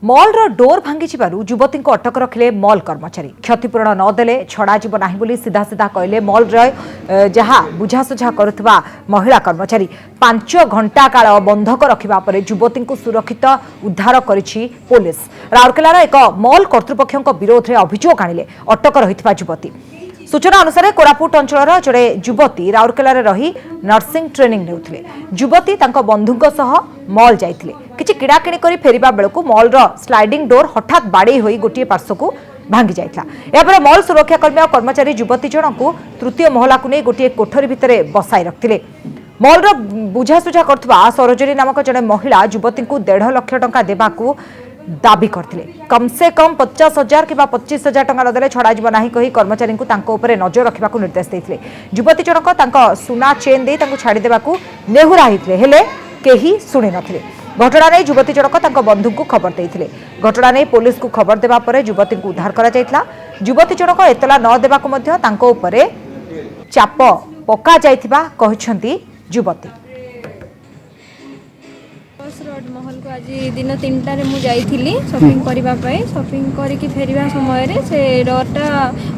Mall door भांगी युवती को अटक रखिले मॉल कर्मचारी। क्षतिपूरण नदेले छड़ा जीव ना बोली सीधा सीधा कहले मॉल जहाँ बुझासुझा करुवा महिला कर्मचारी। 5 घंटा काल बंधक रखा पर युवती को सुरक्षित उद्धार करिछि पुलिस। राउरकेलार एक मॉल कर्तृपक्षों विरोध में अभियोग आनिले अटक रही युवती। सूचना अनुसार कोरापुट अंचल जड़े युवती राउरकेलार रही नर्सिंग ट्रेनिंग नेउथिले। युवती तांको बंधुଙ୍କ सह मॉल जाइथिले। किछि किड़ाकिड़ी करी फेरिबा बेलकु मॉल स्लाइडिंग डोर हठात बाड़े होई गोटे पार्श्व को भांगी जाइथिला। एपर मॉल सुरक्षाकर्मी और कर्मचारी युवती जनकु तृतीय महला को नहीं गोटे कोठरी भितरे बसाई रखिथिले। मॉल बुझासुझा करथुवा सरोजनी नामक जड़े महिला युवती को 1.5 लाख टंका देबाकू दाबी करथिले। कम से कम 50,000 कि 25,000 टंका नदेले छड़ा जीव नाही कही कर्मचारी को तांको ऊपर नजर रखा निर्देश देथिले। युवती जनक तांको सुना चेन दे तांको छाड़ी देबाकू नेहुरा हिथिले हेले केही सुनि नथिले। घटना नै युवती जनक तांको बंधु को खबर देथिले। घटना नै पुलिस को खबर देबा परे युवती को उद्धार करा जायतला। युवती जनक एतला न देबाकू मध्ये तांको ऊपर चाप पका जायथिबा कहिसंती युवती। रोड महल को आज दिन 3टा रे मु जाइथिली शॉपिंग करबा पई। शॉपिंग करिकि फेरिबा समय रे से डोरटा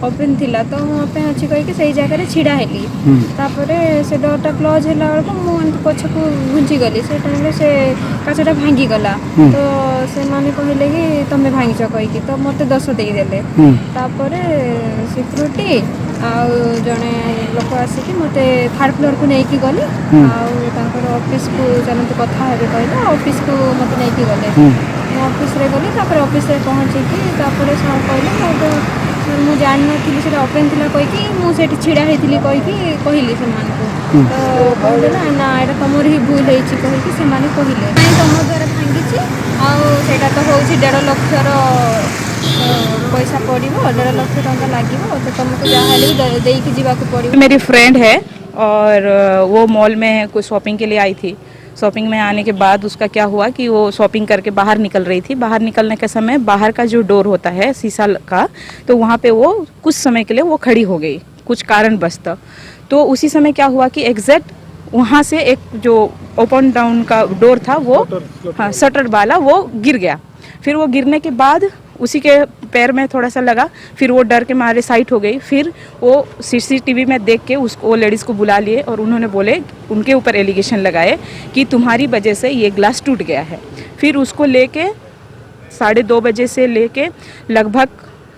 ओपन थिला तो मु पे अछि कहि कि सही जगह रे छिडा हेली। तापरे से डोरटा क्लोज होला बेलको मु पछकु घुंची गली। से टाइम रे से काचटा भांगी गला तो से माने कहले कि तमे भांगी छ कहि कि तो मते 10 देई देले। तापरे सिक्युरिटी आउ जने लोक आसिक मते 3rd फ्लोर को नहीं गले। आउ ऑफिस को चलते कथा हेबे कहले ऑफिस को मते नहीं गले। ऑफिस रे गली तापर ऑफिस रे पहुंची कि तापर सर कहले तो मु जान नथिली से ओपन थिला कहि कि मु सेठी छिडा हेतिली कहि कि कहिली से मान को तो कहले ना ना एटा तमोर ही भूल हेछि कहि कि से माने कहिले नहीं तमो द्वारा भांगी छी। आउ सेटा तो होछि 1.5 लाख रो पैसा पड़ो 1.5 लाख टंका लगे तो तुमको जहाँ देकी जीवाक पड़ो। मेरी फ्रेंड है और वो मॉल में कुछ शॉपिंग के लिए आई थी। शॉपिंग में आने के बाद उसका क्या हुआ कि वो शॉपिंग करके बाहर निकल रही थी। बाहर निकलने के समय बाहर का जो डोर होता है शीशा का तो वहाँ पे वो कुछ समय के लिए वो खड़ी हो गई कुछ कारणवश। तो उसी समय क्या हुआ कि एग्जैक्ट वहाँ से एक जो ओपन डाउन का डोर था वो हाँ शटर वाला वो गिर गया। फिर वो गिरने के बाद उसी के पैर में थोड़ा सा लगा। फिर वो डर के मारे साइड हो गई। फिर वो सीसीटीवी में देख के उसको वो लेडीज़ को बुला लिए और उन्होंने बोले उनके ऊपर एलिगेशन लगाए कि तुम्हारी वजह से ये ग्लास टूट गया है। फिर उसको लेके 2:30 बजे से लेके लगभग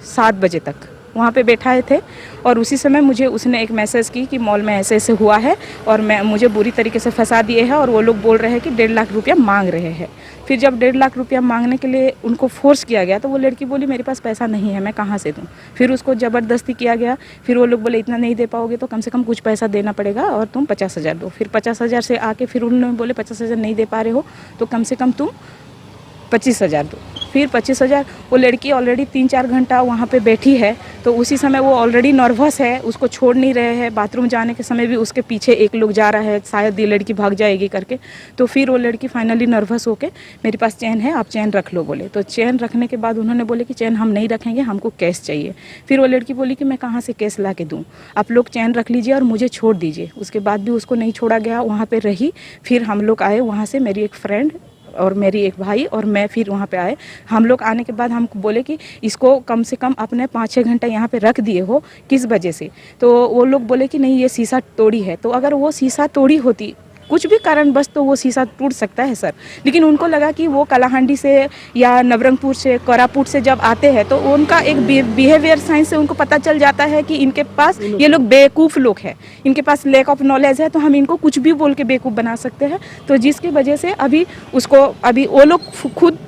7 बजे तक वहाँ पे बैठाए थे। और उसी समय मुझे उसने एक मैसेज की कि मॉल में ऐसे ऐसे हुआ है और मुझे बुरी तरीके से फंसा दिए हैं और वो लोग बोल रहे हैं कि 1.5 लाख रुपया मांग रहे हैं। फिर जब 1.5 लाख रुपया मांगने के लिए उनको फोर्स किया गया तो वो लड़की बोली मेरे पास पैसा नहीं है मैं कहाँ से दूँ। फिर उसको ज़बरदस्ती किया गया। फिर वो लोग बोले इतना नहीं दे पाओगे तो कम से कम कुछ पैसा देना पड़ेगा और तुम 50,000 दो। फिर 50,000 से आके फिर उन्होंने बोले 50,000 नहीं दे पा रहे हो तो कम से कम तुम 25,000 दो। फिर 25,000 वो लड़की ऑलरेडी 3-4 घंटा वहाँ पे बैठी है तो उसी समय वो ऑलरेडी नर्वस है उसको छोड़ नहीं रहे हैं। बाथरूम जाने के समय भी उसके पीछे एक लोग जा रहा है शायद ये लड़की भाग जाएगी करके। तो फिर वो लड़की फाइनली नर्वस होके मेरे पास चेन है आप चेन रख लो बोले। तो चेन रखने के बाद उन्होंने बोले कि चेन हम नहीं रखेंगे हमको कैश चाहिए। फिर वो लड़की बोली कि मैं कहाँ से कैश ला के दूँ आप लोग चेन रख लीजिए और मुझे छोड़ दीजिए। उसके बाद भी उसको नहीं छोड़ा गया वहाँ पर रही। फिर हम लोग आए वहाँ से मेरी एक फ्रेंड और मेरी एक भाई और मैं फिर वहाँ पे आए। हम लोग आने के बाद हमको बोले कि इसको कम से कम अपने 5-6 घंटा यहाँ पे रख दिए हो किस वजह से। तो वो लोग बोले कि नहीं ये शीशा तोड़ी है। तो अगर वो शीशा तोड़ी होती कुछ भी कारण बस तो वो शीशा टूट सकता है सर। लेकिन उनको लगा कि वो कलाहांडी से या नवरंगपुर से कोरापुट से जब आते हैं तो उनका एक बिहेवियर साइंस से उनको पता चल जाता है कि इनके पास ये लोग बेवकूफ़ लोग हैं इनके पास लैक ऑफ नॉलेज है तो हम इनको कुछ भी बोल के बेवकूफ़ बना सकते हैं। तो जिसकी वजह से अभी वो लोग खुद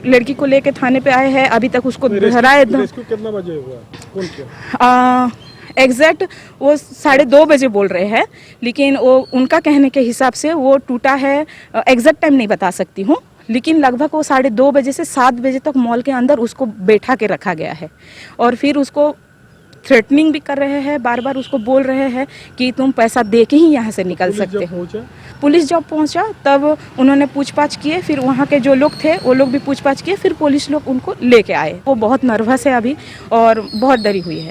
लड़की को लेके थाने पे आए हैं। अभी तक उसको धराए कितना बजे हुआ कौन किया एग्जैक्ट वो 2:30 बजे बोल रहे हैं। लेकिन वो उनका कहने के हिसाब से वो टूटा है एग्जैक्ट टाइम नहीं बता सकती हूँ। लेकिन लगभग वो 2:30 बजे से 7 बजे तक मॉल के अंदर उसको बैठा के रखा गया है। और फिर उसको थ्रेटनिंग भी कर रहे हैं बार बार उसको बोल रहे हैं कि तुम पैसा दे के ही यहाँ से निकल सकते हो। पुलिस जब पहुँचा तब उन्होंने पूछताछ किए। फिर वहाँ के जो लोग थे वो लोग भी पूछताछ किए। फिर पुलिस लोग उनको लेके आए। वो बहुत नर्वस है अभी और बहुत डरी हुई है।